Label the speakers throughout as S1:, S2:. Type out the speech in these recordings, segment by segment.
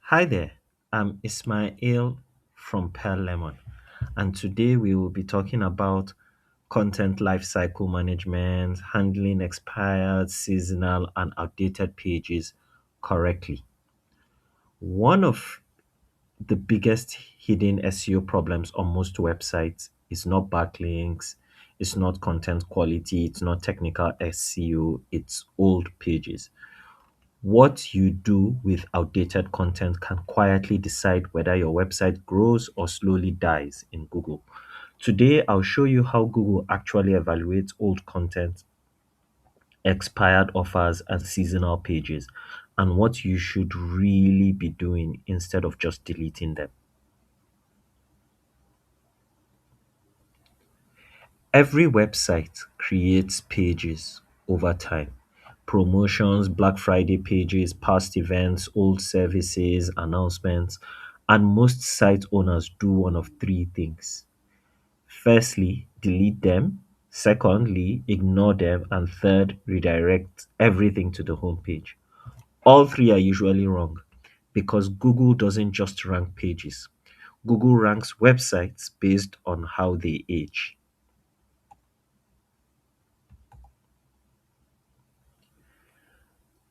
S1: Hi there, I'm Ismail from Pearl Lemon, and today we will be talking about content lifecycle management, handling expired, seasonal, and outdated pages correctly. One of the biggest hidden SEO problems on most websites is not backlinks, it's not content quality, it's not technical SEO, it's old pages. What you do with outdated content can quietly decide whether your website grows or slowly dies in Google. Today, I'll show you how Google actually evaluates old content, expired offers, and seasonal pages, and what you should really be doing instead of just deleting them. Every website creates pages over time. Promotions, Black Friday pages, past events, old services, announcements, and most site owners do one of three things. Firstly, delete them. Secondly, ignore them. And third, redirect everything to the homepage. All three are usually wrong because Google doesn't just rank pages. Google ranks websites based on how they age.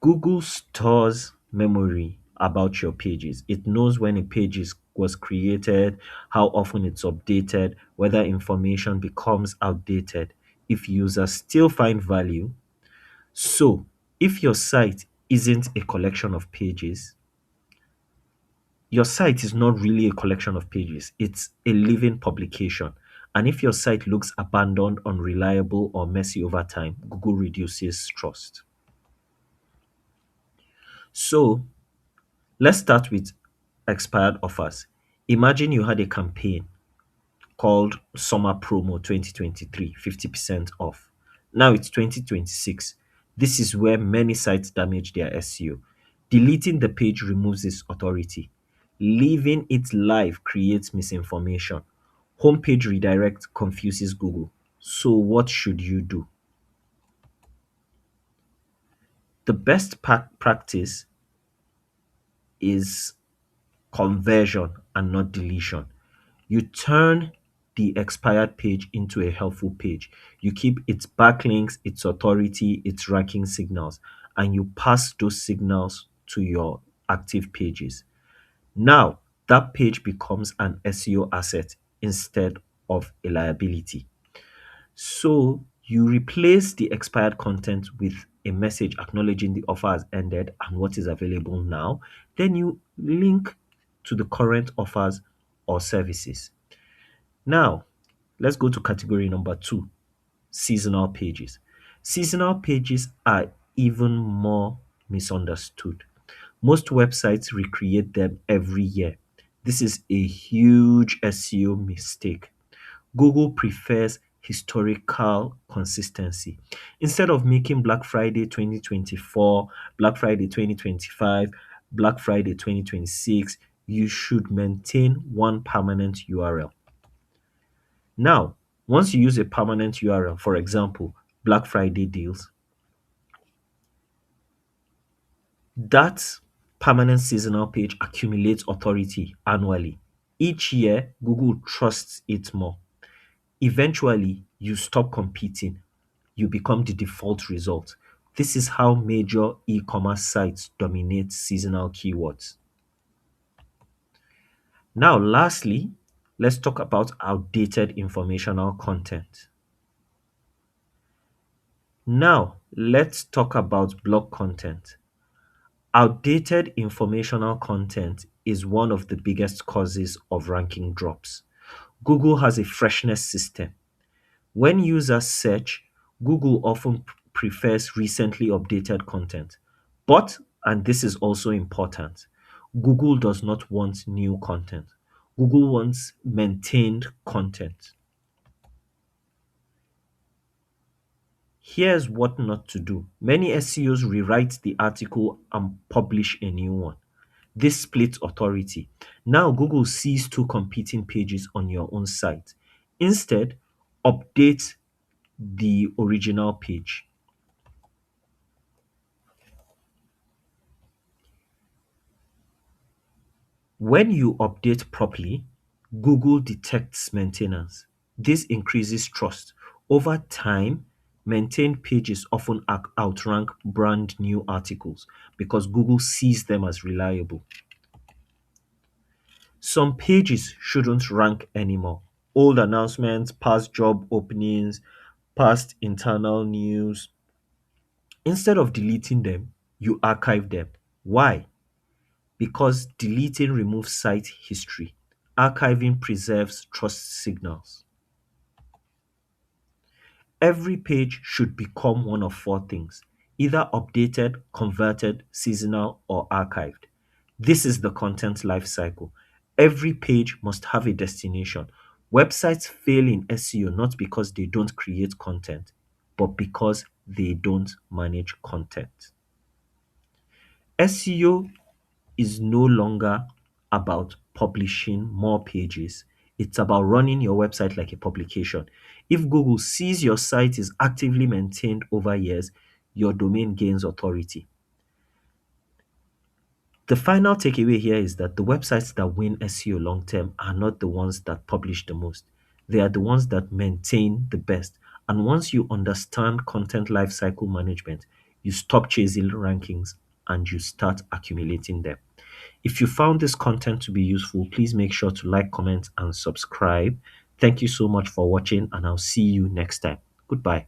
S1: Google stores memory about your pages. It knows when a was created, how often it's updated, whether information becomes outdated, if users still find value. So, if your site isn't a collection of pages, your site is not really a collection of pages, it's a living publication. And if your site looks abandoned, unreliable, or messy over time, Google reduces trust. So, let's start with expired offers. Imagine you had a campaign called Summer Promo 2023, 50% off. Now it's 2026. This is where many sites damage their SEO. Deleting the page removes its authority. Leaving it live creates misinformation. Homepage redirect confuses Google. So, what should you do? The best practice is conversion and not deletion. You turn the expired page into a helpful page. You keep its backlinks, its authority, its ranking signals, and you pass those signals to your active pages. Now, that page becomes an SEO asset instead of a liability. So you replace the expired content with a message acknowledging the offer has ended and what is available now. Then you link to the current offers or services. Now, let's go to category number two, seasonal pages. Seasonal pages are even more misunderstood. Most websites recreate them every year. This is a huge SEO mistake. Google prefers historical consistency. Instead of making Black Friday 2024, Black Friday 2025, Black Friday 2026, you should maintain one permanent URL. Now, once you use a permanent URL, for example, Black Friday deals, that permanent seasonal page accumulates authority annually. Each year, Google trusts it more. Eventually, you stop competing, you become the default result. This is how major e-commerce sites dominate seasonal keywords. Now, lastly, let's talk about outdated informational content. Now, let's talk about blog content. Outdated informational content is one of the biggest causes of ranking drops. Google has a freshness system. When users search, Google often prefers recently updated content. But, and this is also important, Google does not want new content. Google wants maintained content. Here's what not to do. Many SEOs rewrite the article and publish a new one. This splits authority. Now Google sees two competing pages on your own site. Instead, update the original page. When you update properly, Google detects maintenance. This increases trust. Over time, maintained pages often outrank brand new articles because Google sees them as reliable. Some pages shouldn't rank anymore. Old announcements, past job openings, past internal news. Instead of deleting them, you archive them. Why? Because deleting removes site history. Archiving preserves trust signals. Every page should become one of four things: either updated, converted, seasonal, or archived. This is the content life cycle. Every page must have a destination. Websites fail in SEO not because they don't create content, but because they don't manage content. SEO is no longer about publishing more pages. It's about running your website like a publication. If Google sees your site is actively maintained over years, your domain gains authority. The final takeaway here is that the websites that win SEO long term are not the ones that publish the most. They are the ones that maintain the best. And once you understand content lifecycle management, you stop chasing rankings and you start accumulating them. If you found this content to be useful, please make sure to like, comment, and subscribe. Thank you so much for watching, and I'll see you next time. Goodbye.